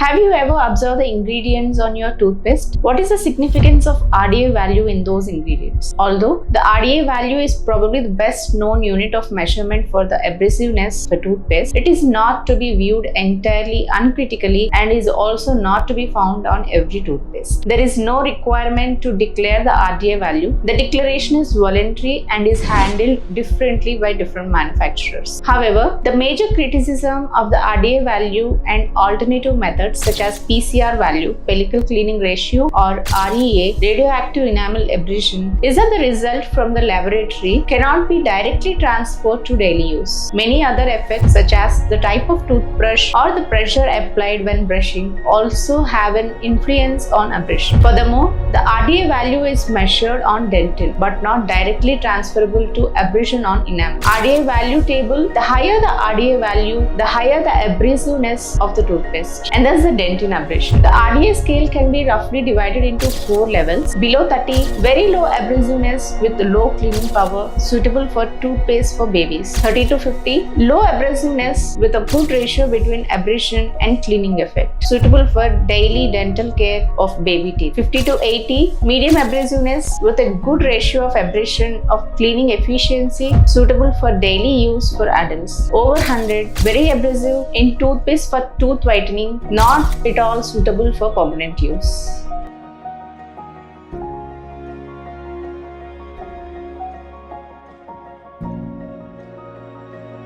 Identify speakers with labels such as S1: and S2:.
S1: Have you ever observed the ingredients on your toothpaste? What is the significance of RDA value in those ingredients? Although the RDA value is probably the best known unit of measurement for the abrasiveness of a toothpaste, it is not to be viewed entirely uncritically and is also not to be found on every toothpaste. There is no requirement to declare the RDA value. The declaration is voluntary and is handled differently by different manufacturers. However, the major criticism of the RDA value and alternative methods such as PCR value, pellicle cleaning ratio, or REA, radioactive enamel abrasion, is that the result from the laboratory cannot be directly transferred to daily use. Many other effects such as the type of toothbrush or the pressure applied when brushing also have an influence on abrasion. Furthermore, the RDA value is measured on dentin but not directly transferable to abrasion on enamel. RDA value table: the higher the RDA value, the higher the abrasiveness of the toothpaste, and thus the dentin abrasion. The RDA scale can be roughly divided into 4 levels. Below 30, very low abrasiveness with low cleaning power, suitable for toothpaste for babies. 30 to 50, low abrasiveness with a good ratio between abrasion and cleaning effect, suitable for daily dental care of baby teeth. 50 to 80, medium abrasiveness with a good ratio of abrasion of cleaning efficiency, suitable for daily use for adults. Over 100, very abrasive in toothpaste for tooth whitening, not at all suitable for permanent use.